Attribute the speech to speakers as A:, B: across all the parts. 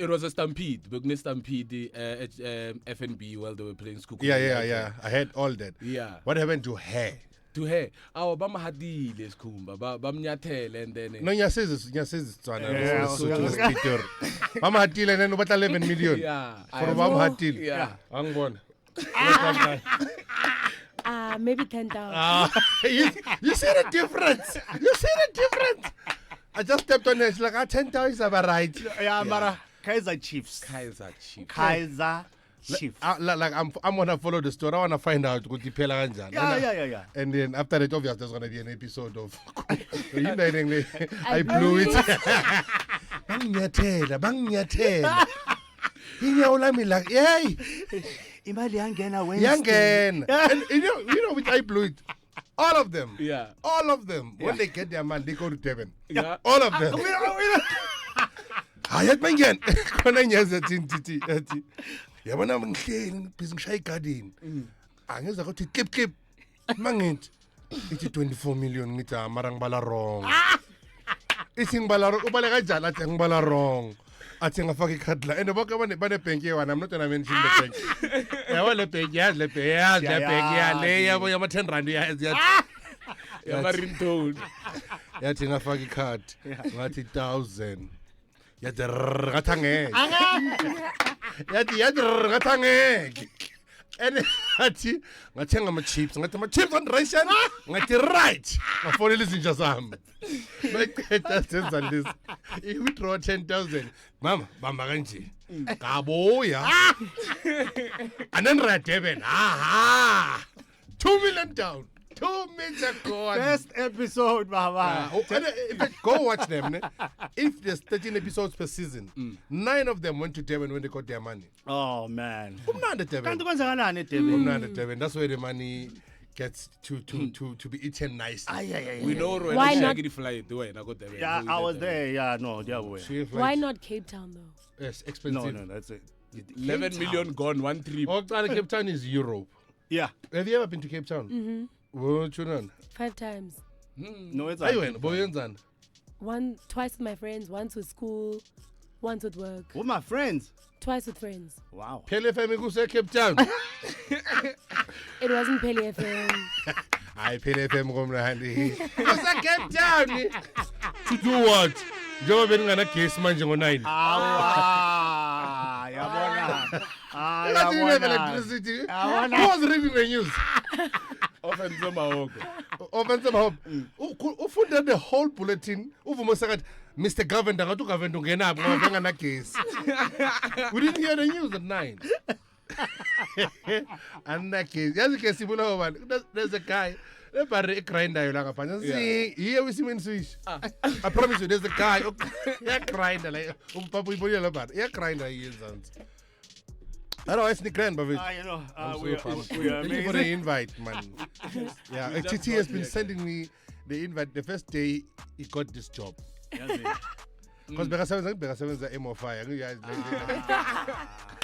A: It was a stampede. Bekune stampede at FNB while they were playing Skuku.
B: Yeah. I had all that.
A: Yeah.
B: What happened to her?
A: To her. Awu bamahadile sikhumba. Bamnyathele and then
B: No, nyasizis tswana.
C: Yeah,
B: Mama hatile and then about 11 million.
A: Yeah.
B: For Mama hatile.
A: Yeah.
B: Angibona.
D: Maybe 10,000.
B: You see the difference? I just stepped on it. It's like 10,000 is about right.
C: Yeah, Mara. Kaiser Chiefs.
A: Kaiser Chiefs.
C: Kaiser Chiefs.
B: Like I'm gonna follow the story. I wanna find out what the pela kanjani.
C: Yeah.
B: And then after that, obviously, there's gonna be an episode of I blew it. Bangnyathela. Inyawo lami like, yay.
C: Imali yangena Wednesday.
B: Yangena. And you know which I blew it. All of them.
A: Yeah.
B: All of them. When they get their man, they go to Devon.
A: Yeah.
B: All of them. Hayat mangen. Khona nyaza titi. Yabona ngihleli busy ngishaya igarden. Angeza ukuthi clip. Mangithi. Ithi 24 million ngithi mara ngibala wrong. Ithi ngibala wrong. Ubale kanjani athi ngibala wrong. Athi ngafaka ikhadi la. And bonke bane bank yewana. I'm not gonna mention the bank. Yabo le bank le bank le yabo yama 10 rand yazi.
A: Ringtone.
B: Yathi ngafaka ikhadi. Ngathi 1000. Yathi ngathangeke. Yathi ngathangeke. And ngathi ngathenga ama chips. Ngathi ama chips on ration. Ngathi right. Ngafonela izinja zami. Baqeda senza list. I withdraw 10,000. Mama, bamba kanje. Ngabuya. And then right Devon. 2 million down. 2 million gone.
C: Best episode, Mama.
B: Go watch them. If there's 13 episodes per season, 9 of them went to Devon when they got their money.
C: Oh, man.
B: Umnandi Devon.
C: Kanti kwenzakalani eDurban?
B: Umnandi Devon. That's where the money gets to be eaten nicely.
A: We know
D: Why not?
A: fly the way.
C: Yeah, I was there. Yeah, no, the other way.
D: Why not Cape Town though?
B: Yes, expensive.
C: No, that's it.
A: 11 million gone, one trip.
B: Cape Town is Europe.
C: Yeah.
B: Have you ever been to Cape Town? Mm-hmm.
D: 5 times.
C: No, it's
B: I went.
D: Twice with my friends, once with school, once with work,
C: with my friends.
D: twice with friends.
C: Wow.
B: Pele FM kuse Cape Town.
D: It wasn't Pele FM.
B: Hayi Pele FM komnandi. Kuse Cape Town. To do what? Njengoba beningana gas manje ngo9.
C: Yabona.
B: That's enough electricity. Who was reading the news?
A: Often Zomahoko.
B: Ufunda the whole bulletin. Uvuma sakathi Mr. Governor ngathi ugovernor ungenaphi ngoba bengana gas. We didn't hear the news at 9. And that case, yazi ke sibula bani. There's a guy. Le barre grinder yo la ngapha. See, here we see when switch. I promise you there's a guy. Yeah, grinder like umpapa ibolela la barre. Yeah, grinder he is. Otherwise, the grand, but
C: you know, we are
B: thank you
C: amazing.
B: for the invite, man. Yeah, TT has been sending me the invite the first day he got this job. Because Bekasebenza MO5.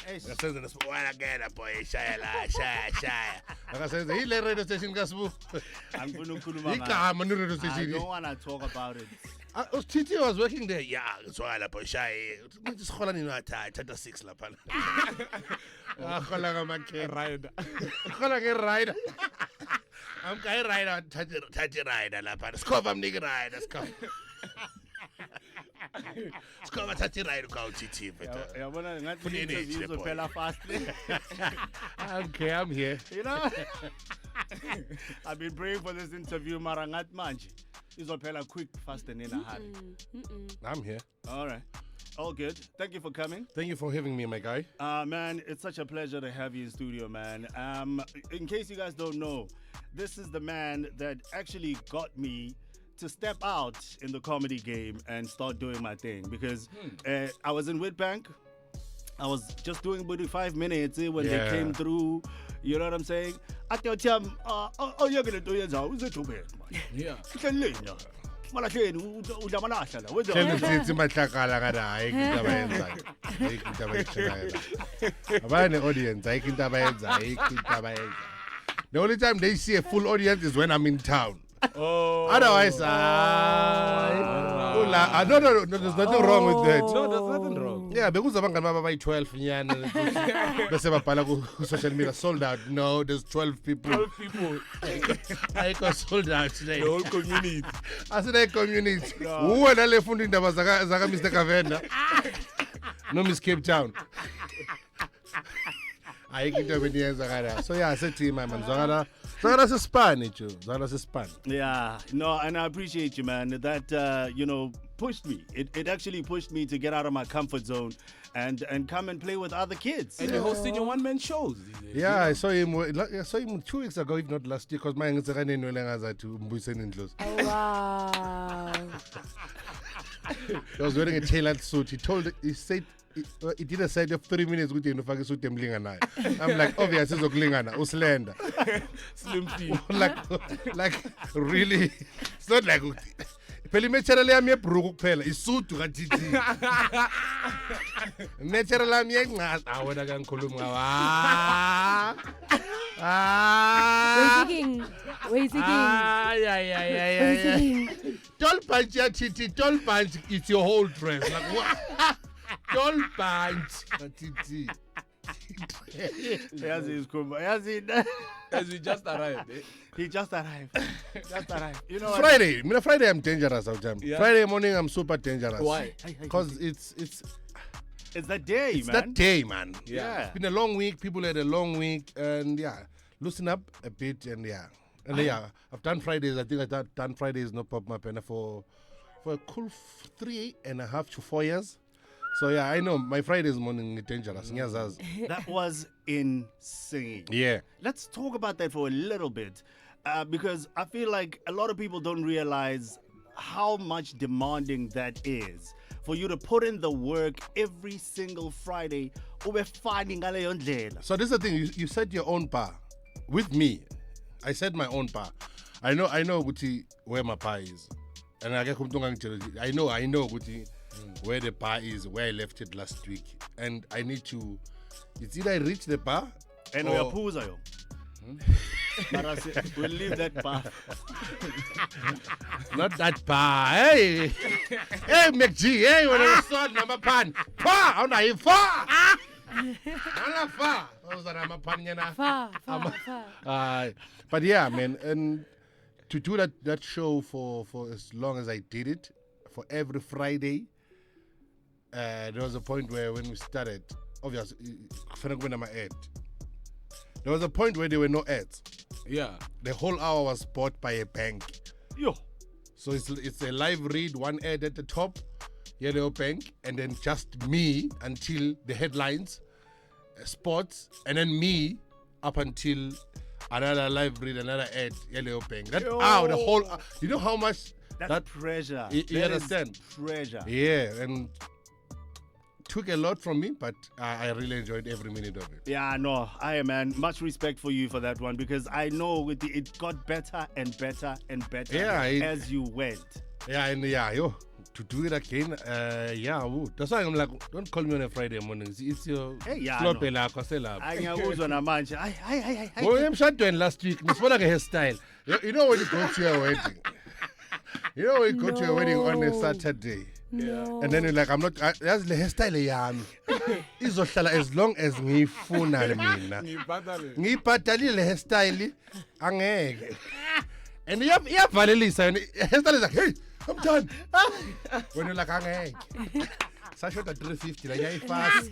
B: Bekasebenza boy, shaya. Bekasebenza ile radio station kasibu. Igama ni radio
C: I
B: station.
C: don't want to talk about it.
B: TT was working there. Yeah, ngizwala boy shaya. Ngizikhola nini wathatha 6 lapha. Akhola ngama rider. Akhola ke rider. I'm guy rider, thathi rider lapha. Sikhova mniki rider, sikhova. Sikhova thathi rider ka TT beta.
C: Yabona ngathi interview izophela fast.
B: Okay, I'm here.
C: You know? I've been praying for this interview mara ngathi manje izophela quick, fast and in a hurry.
B: I'm here.
C: All right. All good. Thank you for coming.
B: Thank you for having me, my guy.
C: Man, it's such a pleasure to have you in studio, man. In case you guys don't know, this is the man that actually got me to step out in the comedy game and start doing my thing. Because I was in Witbank. I was just doing about 5 minutes when they came through. You know what I'm saying? I tell them, oh, you're going to do it now. Is it too bad?
A: Yeah.
B: Hlezi mahlakala kana ayikho into abayenzayo. Ayikho into abayenzayo. Abane audience ayikho into abayenzayo. The only time they see a full audience is when I'm in town.
A: Oh.
B: Otherwise, no, there's nothing wrong with that.
A: No, there's nothing wrong.
B: Yeah, because abangani baba bayi-12 nyana bese babhala ku-social media sold out. No, there's 12 people.
A: 12 people.
B: Ayikho sold out today.
A: The whole community.
B: Asinayi community. Uwe nale funda indaba zaka Mr. Kavenda. No Miss Cape Town. Ayikho into ebeniyenza. So yeah, sethi man zwakala sesipani Joe. Zwakala sesipani.
C: Yeah, no, and I appreciate you, man. That pushed me. It actually pushed me to get out of my comfort zone and come and play with other kids.
A: And you're hosting your one-man shows.
B: Yeah, I saw him 2 weeks ago, if not last year, because my to Mbuyiseni.
D: Oh, wow.
B: He was wearing a tailored suit. He said he did a side of 3 minutes with him. I'm like, obviously, Zoklingana, Uslenda.
A: Slim feet.
B: like really, it's not like. Perimeterally, I'm a brook pella. It's suit to Ratiti. Naturally, I'm young. I would have gone Columba.
D: Wait,
B: Yeah. Tall punch, yeah, Titi. Tall punch, it's your whole dress. Like what? Tall punch, Titi.
A: As we just arrived.
C: He just arrived. You know what?
B: Friday I'm dangerous.
A: Yeah.
B: Friday morning I'm super dangerous.
A: Why?
B: Because it's
C: that day, man.
B: that day, man.
C: Yeah.
B: It's been a long week. People had a long week, and yeah, loosen up a bit, and yeah. And yeah, I've done Fridays. I think I've done Fridays no pop my pen for a cool 3.5 to 4 years. So yeah, I know my Fridays morning is dangerous.
C: That was insane.
B: Yeah.
C: Let's talk about that for a little bit. Because I feel like a lot of people don't realize how much demanding that is. For you to put in the work every single Friday.
B: So this is the thing. You set your own bar. With me, I set my own bar. I know Guti where my bar is. And I know Guti where the bar is, where I left it last week. And I need to, it's either I reach the bar
C: and
B: or...
C: But I said, we'll leave that bar.
B: Not that bar. Hey, McG. Hey, when I saw number pan. Far. I'm not far. I'm not far.
D: Far.
B: But yeah, man, and to do that show for as long as I did it, for every Friday, there was a point where when we started, obviously, there was a point where there were no ads.
A: Yeah.
B: The whole hour was bought by a bank.
C: Yo.
B: So it's a live read, one ad at the top, Yellow Bank, and then just me until the headlines, sports, and then me up until another live read, another ad, Yellow Bank. That hour, the whole, you know how much
C: that pressure.
B: You understand?
C: Pressure.
B: Yeah, and took a lot from me, but I really enjoyed every minute of it.
C: Yeah, no, man, much respect for you for that one, because I know it got better and better and better as you went.
B: Yeah, and to do it again, that's why I'm like, don't call me on a Friday morning. It's your slope lakho selapha.
C: Ngiyakuzwa namanje. Hayi.
B: Well, I'm shadowing last week. Nisifuna ke hairstyle. You know when you go to your wedding. You know when you go to your wedding on a Saturday.
D: No.
B: And then you're like, I'm not, that's the hairstyle yami. Izohlala as long as ngifuna mina. Ngibhadalile le hairstyle angeke. And iyavalelisa and hairstyle is like, hey, I'm done. When you're like, angeke. Sashot at 350 like fast.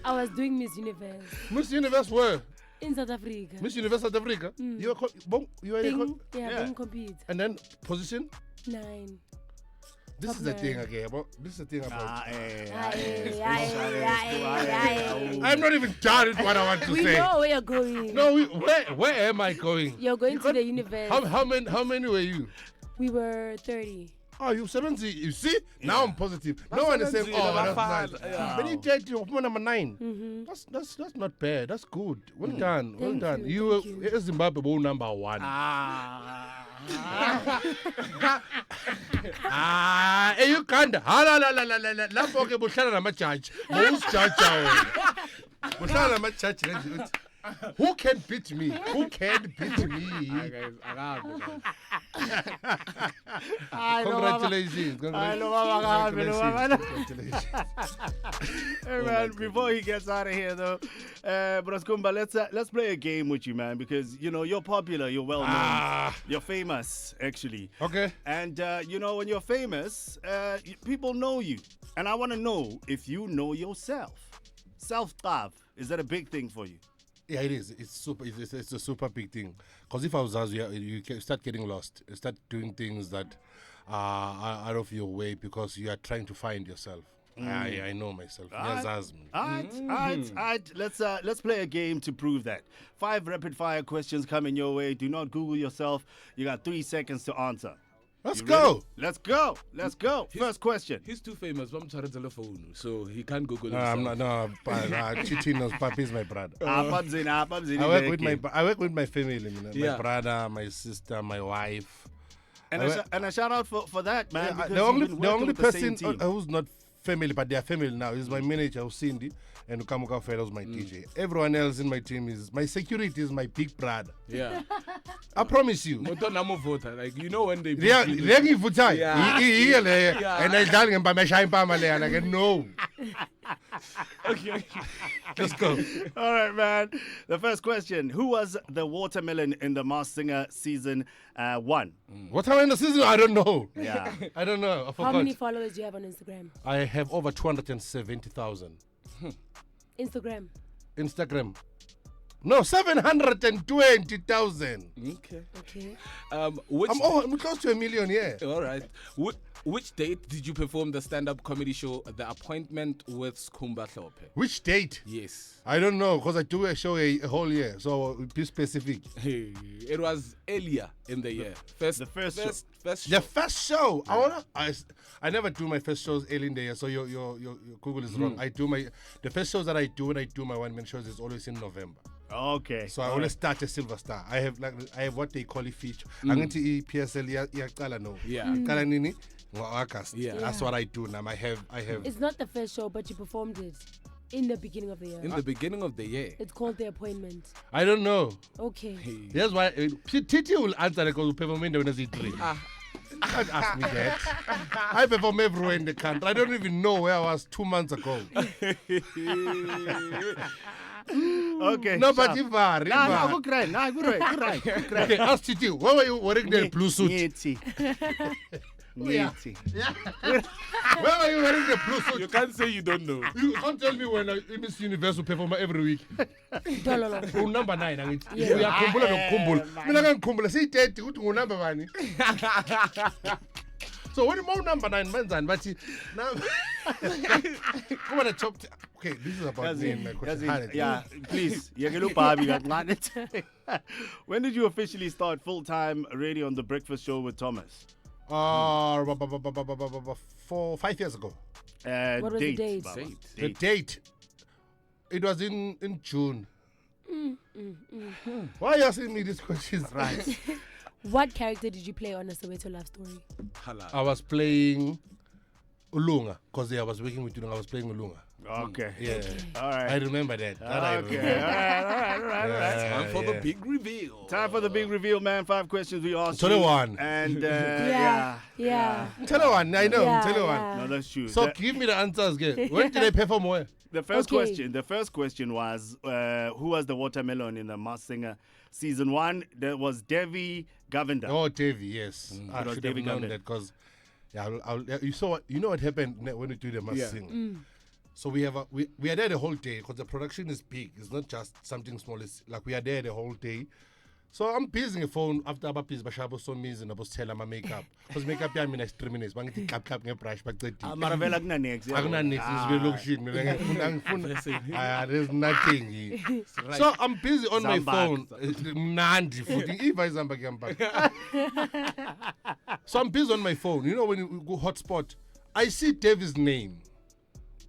D: I was doing Miss Universe.
B: Miss Universe where?
D: In South Africa.
B: Miss Universe South Africa? You were
D: Being compete.
B: And then position?
D: 9.
B: This is the thing again. This is the thing about. I'm not even done with what I want to
D: We
B: say.
D: know where you're going.
B: No, where am I going?
D: You're going to the universe.
B: How many were you?
D: We were 30.
B: Oh, you 70. You see? Now I'm positive. No one is saying, oh, that's nice. But you did your number 9. That's not bad. That's good. Well done. Well
D: Thank
B: done.
D: you.
B: You were Zimbabwe number 1. Uganda. Lapho ke buhlala namajaji. Mawusijaja wena. Buhlala namajaji Who can beat me? Who can beat me?
A: Guys,
B: Congratulations. Congratulations.
C: Hey man, before he gets out of here though, Braskumba, let's play a game with you, man, because you know you're popular, you're well known, you're famous actually.
B: Okay.
C: And you know when you're famous, people know you, and I want to know if you know yourself. Self-love, is that a big thing for you?
B: Yeah, it is. It's super. It's a super big thing. Because if I was us, you can start getting lost. You start doing things that are out of your way because you are trying to find yourself. I know myself. Yes, as me.
C: All right. Let's play a game to prove that. 5 rapid-fire questions coming your way. Do not Google yourself. You got 3 seconds to answer.
B: Let's
C: You
B: go.
C: ready? Let's go. First question.
A: He's too famous. From telephone, so he can't Google
B: I'm
A: himself.
B: not. No, Chichi knows. Papi is my brother.
C: Abamzini,
B: I work with my family. My
A: Yeah.
B: brother, my sister, my wife.
C: and a shout out for that, man. because
B: The only
C: you've been working with the same
B: person
C: team.
B: who's not family, but they are family now, is my manager, Cindy, and Ukamuka Fellows, my DJ. Everyone else in my team is my security, is my big brother.
A: Yeah.
B: I promise you.
A: But don't I'm a voter. Like you know when they.
B: Yeah,
A: Yeah.
B: yeah. And I tell him, like, no.
A: Okay.
B: Let's go.
C: All right, man. The first question: who was the watermelon in the Masked Singer season 1?
B: What time in the season? I don't know.
C: Yeah.
B: I don't know. I
D: How
B: forgot.
D: many followers do you have on Instagram?
B: I have over 270,000.
D: Instagram.
B: Instagram. No, 720,000.
A: Okay.
D: Okay.
A: Which?
B: I'm close to 1 million, yeah.
A: All right. Which date did you perform the stand-up comedy show, The Appointment with Skhumba Hlophe?
B: Which date?
A: Yes.
B: I don't know, because I do a show a whole year, so be specific.
A: Hey, it was earlier in the year.
C: The first show.
A: First show.
B: The first show, I never do my first shows early in the year, so your Google is wrong. The first shows that I do when I do my one-man shows is always in November.
C: Okay.
B: So I always start a Silver Star. I have what they call a feature. I'm going to PSL iyaqala no.
A: Yeah.
B: Qala nini? Ngo-August.
A: Yeah.
B: That's what I do now. I have.
D: It's not the first show, but you performed it in the beginning of the year.
A: In the beginning of the year.
D: It's called The Appointment.
B: I don't know.
D: Okay.
A: Hey.
B: That's why Titi will answer because perform when I see three. Can't ask me that. I perform everywhere in the country. I don't even know where I was 2 months ago.
C: Okay.
B: No, but if I
C: No, good right.
B: okay, ask Titi, where were you wearing the blue suit?
C: Nyeti.
B: Where were you wearing the blue suit?
A: You can't say you don't know.
B: You can't tell me when Miss Universe will perform every week.
D: Dollar.
B: Number 9, angithi.
D: Yeah.
B: Uyakhumbula nokukhumbula. Mina ngangikhumbula siyi-30 ukuthi ngunumber bani. So when you number 9 menzani bathi come on the top. Okay, this is about me and my question.
C: Yeah, please. Yekela uBarbie kancane. When did you officially start full-time radio on The Breakfast Show with Thomas?
B: 5 years ago.
D: What was the date?
C: Baba.
B: The date. It was in June. Why are you asking me these questions?
C: Right.
D: What character did you play on A Soweto Love Story?
B: I was playing Ulunga because I was working with Ulunga. I was playing Ulunga.
C: Okay.
B: Yeah.
C: All right.
B: I remember that.
C: Okay. All right.
A: Time for the big reveal.
C: Time for the big reveal, man. 5 questions we asked
B: Tell
C: you.
B: you one.
C: And
D: Yeah.
B: Tell her one. I know.
D: Yeah,
B: Tell her
D: yeah.
B: one.
C: No, that's true.
B: So give me the answers again. When did I perform where?
C: The first
D: Okay.
C: question was who was the watermelon in the Masked Singer season 1? That was Devi Govender.
B: Oh, Davy, yes. I
C: It was
B: should have
C: Davy
B: known
C: Gambit.
B: that because you know what happened when we do the mass
A: Yeah.
B: sing. So we are there the whole day because the production is big. It's not just something small. It's like we are there the whole day. So I'm busy the phone after abaphizi bashabo so busy nabosithela ama makeup because makeup yami next 3 minutes bangithi clap ngebrush baqedile.
C: Mara vela kuna next.
B: Akuna next is location mina ngifuna there's nothing here. So I'm busy on my phone. Mnandi futhi iva izamba kuyamba. So I'm busy on my phone. You know when you go hotspot, I see David's name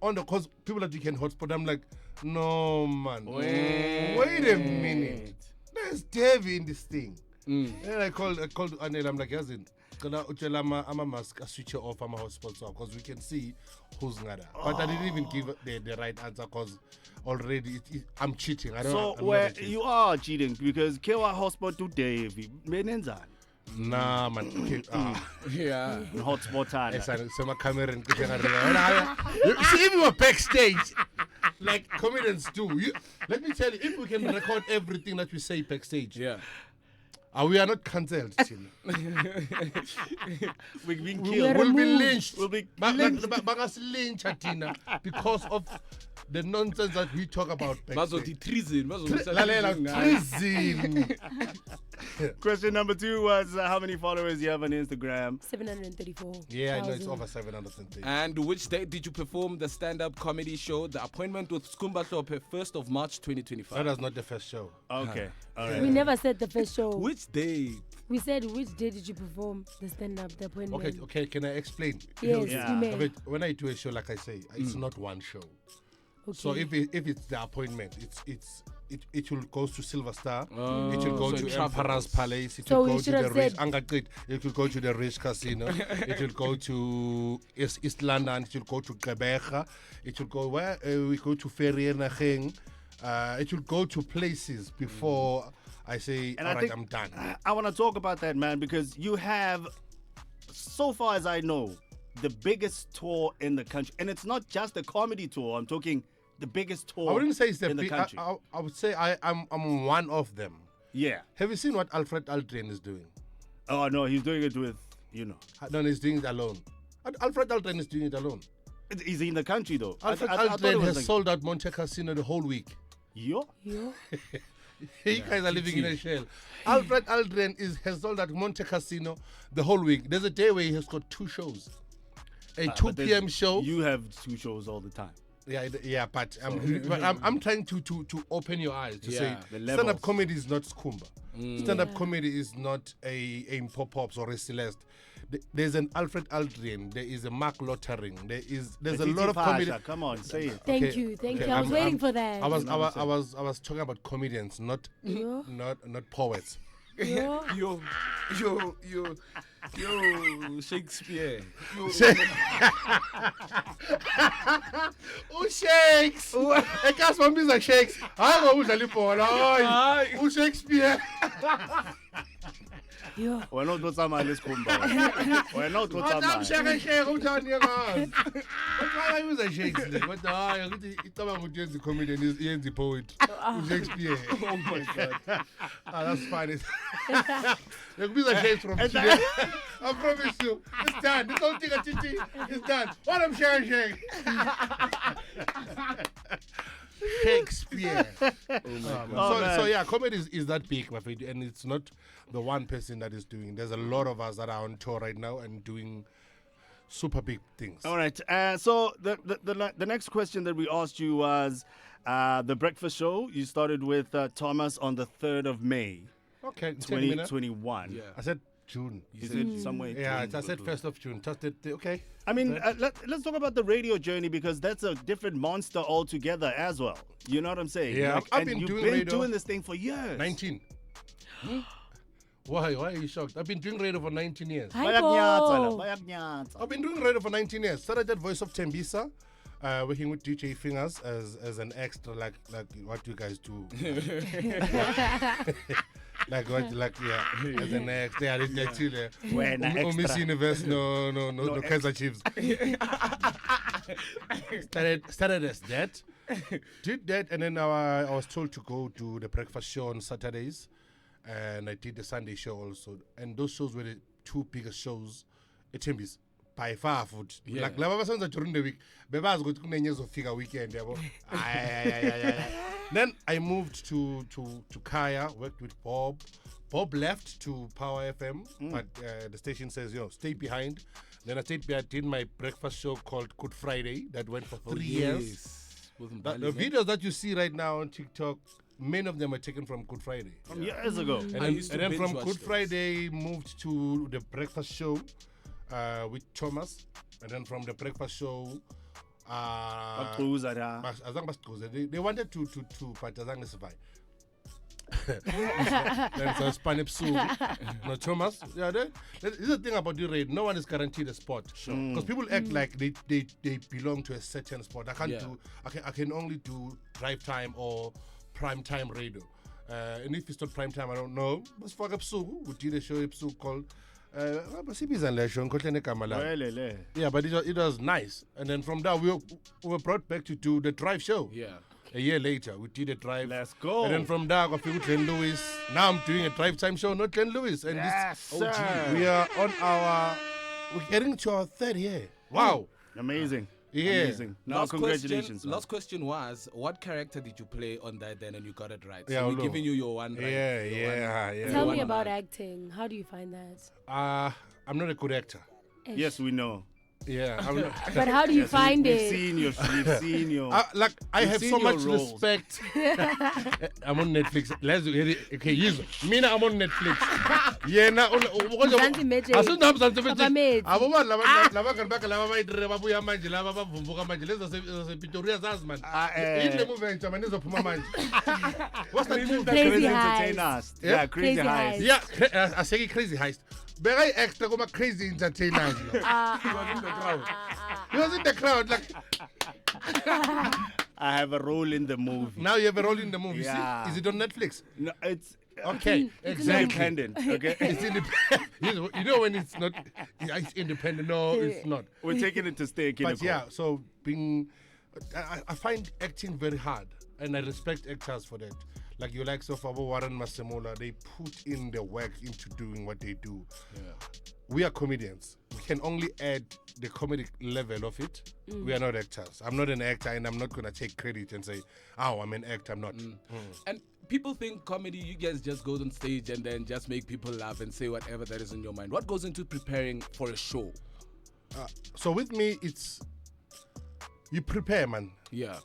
B: on the cause people that you can hotspot. I'm like, no man. Wait a minute. There's Davy in this thing. And I called Anel. I'm like, Yazin, gonna utshela ama mask switch off ama hotspots off because we can see who's ngada. But I didn't even give the right answer because already I'm cheating. I don't.
C: So
B: I'm
C: where
B: not a cheater.
C: you are cheating because Kewa hotspot today, menenzani
B: Nah, man. Okay,
A: Yeah.
C: hotspot time.
B: so my camera and see if you were backstage, like comedians do. Let me tell you, if we can record everything that we say backstage,
A: Yeah.
B: we are not cancelled.
C: We've been
D: We
C: killed.
D: are
B: We'll be
D: removed.
B: lynched.
C: We'll be
B: Lynched because of the nonsense that we talk about
A: Bazothi
B: backstage.
A: treason.
B: Lalela, treason.
C: Question number 2 was how many followers you have on Instagram?
D: 734.
B: Yeah, I know it's over 730.
A: And which date did you perform the stand-up comedy show, The Appointment with Skumba Hlophe, 1st of March,
B: That
A: 2025?
B: was not the first show.
C: Okay, all right.
D: We never said the first show.
A: Which date?
D: We said which day did you perform the stand-up, the appointment?
B: Okay, can I explain?
D: Yes,
C: Yeah.
D: you may.
B: But when I do a show, like I say, it's not one show.
D: Okay.
B: So if it's the appointment, it will go to Silver Star, it will go
A: so
B: to
A: it
B: Emperor's
A: travels.
B: Palace, it
D: So
B: will
D: you
B: go to
D: should
B: the
D: have
B: Rich
D: said-
B: Angakrit, it will go to the Rich Casino, it will go to East London, it will go to Gqeberha, it will go where we go to Vereeniging, it will go to places before I say,
C: And
B: all
C: I
B: right,
C: think
B: I'm done.
C: I want to talk about that, man, because you have, so far as I know, the biggest tour in the country, and it's not just a comedy tour. I'm talking the biggest tour.
B: I wouldn't say it's the
C: in the
B: big.
C: country.
B: I would say I'm one of them.
C: Yeah.
B: Have you seen what Alfred Aldrin is doing?
C: Oh no, he's doing it with
B: No, he's doing it alone. Alfred Aldrin is doing it alone.
C: Is he in the country though?
B: Alfred
C: I thought it
B: Aldrin
C: was
B: has
C: like,
B: sold out Monte Casino the whole week.
C: Yo?
D: Yo.
B: You guys are living in a shell. Alfred Aldrin has sold out Monte Casino the whole week. There's a day where he has got 2 shows. A 2
C: But then
B: p.m. show.
C: You have 2 shows all the time.
B: Yeah, but I'm trying to open your eyes to say
A: Yeah,
C: the
B: stand-up
C: levels.
B: comedy is not Skumba. Stand-up comedy is not a Pop-Pops or a Celeste. There's an Alfred Aldrin. There is a Mark Lottering. There's a lot of comedy.
C: Come on, say it.
D: Thank
B: Okay,
D: you. Thank
B: okay,
D: you. I was
B: I'm-
D: waiting
B: I'm-
D: for that.
B: I was talking about comedians, not
D: Yo.
B: not poets.
D: Yo.
A: Yo, Shakespeare.
B: Shakes. Ekas mambiza Shakes. Hayi udlala ibhola. Hayi. uShakespeare.
D: Yo.
C: Wena utotsamaya lesikhumba. Wena
B: Kodwa
C: utotsamaya.
B: amshekesheke uthani yakazi. Kodwa uyibuza Shakes le. Kodwa hayi ukuthi icabanga ukuthi yenza comedian yenza poetry. uShakespeare.
A: Oh my God.
B: That's fine. Yakubiza Shakes from Chile. I promise you. It's done. This whole thing it's done. What am Shakespeare? Shakespeare.
C: Oh, man.
B: So yeah, comedy is that big, my friend, and it's not the one person that is doing. There's a lot of us that are on tour right now and doing super big things.
C: All right. So the next question that we asked you was the breakfast show. You started with Thomas on the 3rd of May,
B: Okay, 20 minutes.
C: 2021.
A: Yeah.
B: I said June.
C: Is it somewhere?
B: Yeah,
C: June?
B: I said 1st of June. Just okay.
C: I mean, let's talk about the radio journey because that's a different monster altogether as well. You know what I'm saying?
B: Yeah, I've
C: and
B: been
C: you've
B: doing
C: been
B: radio-
C: doing this thing for years.
B: 19. Why are you shocked? I've been doing radio for 19 years.
C: Bayakunyatsa la,
D: Hypo.
C: bayakunyatsa.
B: I've been doing radio for 19 years. Started at Voice of Tembisa, working with DJ Fingers as an extra, like what you guys do. As an extra. Yeah, it's Chile.
C: When extra.
B: Miss Universe, no, Kaiser Chiefs. started as that. Did that, and then I was told to go to the breakfast show on Saturdays, and I did the Sunday show also. And those shows were the 2 biggest shows at Timbis. By far, food.
A: Yeah.
B: Like lava songs during the week. Bebazi ukuthi kunenyezo weekend yabo. Ay. Then I moved to Kaya, worked with Bob. Bob left to Power FM, but the station says, stay behind. Then I stayed behind, did my breakfast show called Good Friday that went for 3 years.
A: With
B: The
A: Mbali,
B: videos that you see right now on TikTok, many of them are taken from Good Friday.
C: From years ago.
B: And
A: I
B: then,
A: used to
B: and then from
A: binge watch
B: Good
A: those.
B: Friday moved to the breakfast show with Thomas, and then from the breakfast show,
C: Baqhuza la.
B: azange basigquze. They wanted to but azange survive. Then so Spanish Sue, no Thomas. Yeah, this is the thing about the raid. No one is guaranteed a spot. Because people act like they belong to a certain spot. I can't do. I can only do drive time or prime time radio. And if it's not prime time, I don't know. Let's fuck up Sue. We did a show episode called. Yeah, but it was nice. And then from there, we were brought back to do the drive show.
A: Yeah.
B: A year later, we did a drive.
C: Let's go.
B: And then from there, I got people Glenn Lewis. Now I'm doing a drive time show, not Glenn Lewis. And
C: Yes, sir.
B: we are on we're getting to our third year. Wow.
C: Amazing.
B: Yeah.
C: Amazing. Now, congratulations.
A: Last question was, what character did you play on that then and you got it right?
B: Yeah,
A: so we're
B: no.
A: giving you your one right.
B: Yeah.
D: Tell
A: one
D: me
A: on
D: about
A: that.
D: acting. How do you find that?
B: I'm not a good actor.
C: Yes, we know.
B: Yeah. I'm not,
D: But how do you find
C: We've
D: it?
C: seen your.
B: like, I
C: We've
B: have
C: seen
B: so
C: your
B: much
C: roles.
B: respect. I'm on Netflix. Let's do it. Okay, use Mina, I'm on Netflix. Yeah, now.
D: Mzansi Magic. Abamedi.
B: Lava kan baka lava bayidire babuya manje lava bavumbuka manje lezo sePretoria zazi man. Ile movie entsha man izophuma manje. What's that movie?
D: Crazy
C: Entertain
D: Heist.
C: us. Yeah, Crazy
D: Crazy
C: Heist.
D: Heist.
B: Yeah, I say Crazy Heist. Beka extra kuma Crazy Entertainers. He was in the crowd like
C: I have a role in the movie.
B: now you have a role in the movie.
C: Yeah.
B: See? Is it on Netflix?
C: No, it's
B: Okay,
D: It's
B: exactly.
C: independent. Okay,
B: It's independent. You know when it's not, it's independent. No, it's not.
C: we're taking it to stay.
B: But yeah, so I find acting very hard, and I respect actors for that. Like you like Sofabo Warren Masemola, they put in the work into doing what they do.
A: Yeah.
B: We are comedians. We can only add the comedic level of it. We are not actors. I'm not an actor, and I'm not gonna take credit and say, "Oh, I'm an actor." I'm not.
A: And people think comedy, you guys just go on stage and then just make people laugh and say whatever that is in your mind. What goes into preparing for a show?
B: So with me, it's you prepare, man.
A: Yeah.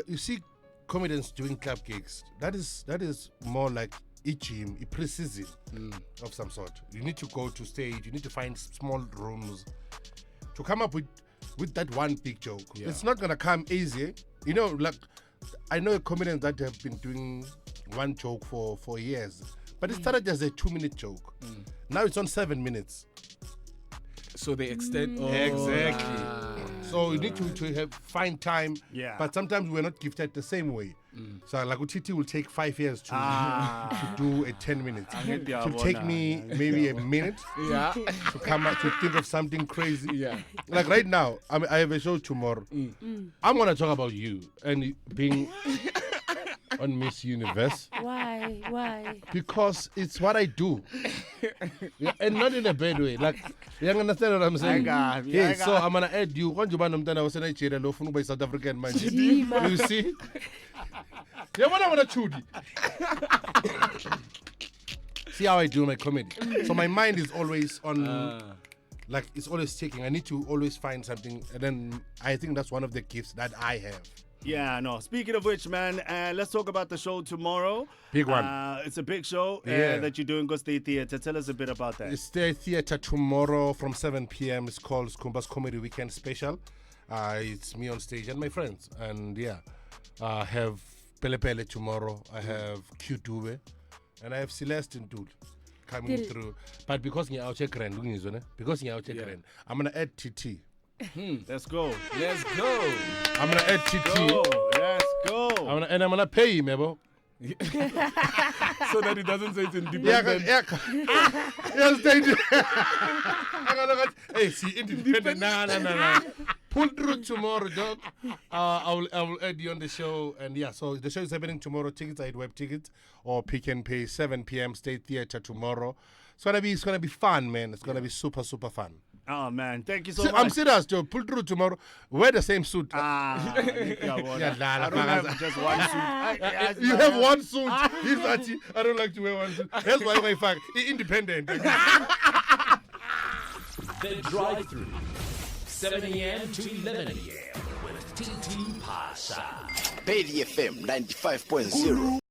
B: You see comedians doing club gigs. That is more like a gym, a pre-season of some sort. You need to go to stage. You need to find small rooms to come up with that one big joke.
A: Yeah.
B: It's not gonna come easy. You know, like I know comedians that have been doing one joke for years, but it started as a 2-minute joke. Now it's on 7 minutes.
A: So they extend.
B: Exactly. So you need to find time.
C: Yeah.
B: But sometimes we're not gifted the same way. So like Utiti will take 5 years to do a 10 minutes. It will take me maybe a minute
A: Yeah.
B: to come up to think of something crazy.
A: Yeah.
B: Like right now, I have a show tomorrow. I'm gonna talk about you and being on Miss Universe
D: Why?
B: because it's what I do. Yeah, and not in a bad way. Like, you understand what I'm saying?
C: got it, I
B: Yeah,
C: got
B: so
C: it.
B: I'm gonna add you. When you ban Mtana was in Nigeria, lo funu by South African man.
D: Jima.
B: You see? Yeah, what I wanna choose. See how I do my comedy. So my mind is always on. Like it's always ticking. I need to always find something, and then I think that's one of the gifts that I have.
C: Yeah, no. Speaking of which, man, let's talk about the show tomorrow.
B: Big one.
C: It's a big show
B: Yeah.
C: that you're doing, Go State Theatre. Tell us a bit about that.
B: It's the theater tomorrow from 7 p.m. It's called Skumba's Comedy Weekend Special. It's me on stage and my friends. And yeah, I have Pele Pele tomorrow. I have Q2, and I have Celeste Ndul coming through. But because you're out grand, I'm gonna add TT.
C: Let's go.
A: Let's go.
B: I'm gonna add TT.
C: Go. Let's go.
B: I'm gonna pay him, ebo.
A: So that it doesn't say it's
B: Yeah,
A: independent.
B: Hey, see, independent. Nah. Pull through tomorrow, dog. I will add you on the show, and yeah. So the show is happening tomorrow. Tickets are at Web Tickets or Pick and Pay. 7 p.m. State Theatre tomorrow. It's gonna be fun, man. It's gonna be super fun.
C: Oh, man. Thank you so
B: So
C: much.
B: I'm serious, Joe. Pull through tomorrow. Wear the same suit.
C: Yeah,
B: Yeah,
C: I don't have just one suit.
B: You have one suit. He's actually, I don't like to wear one suit. That's why I fuck independent.
E: The drive-through, 7 a.m. to 11 a.m. with TT Pasha.
F: Bay FM 95.0.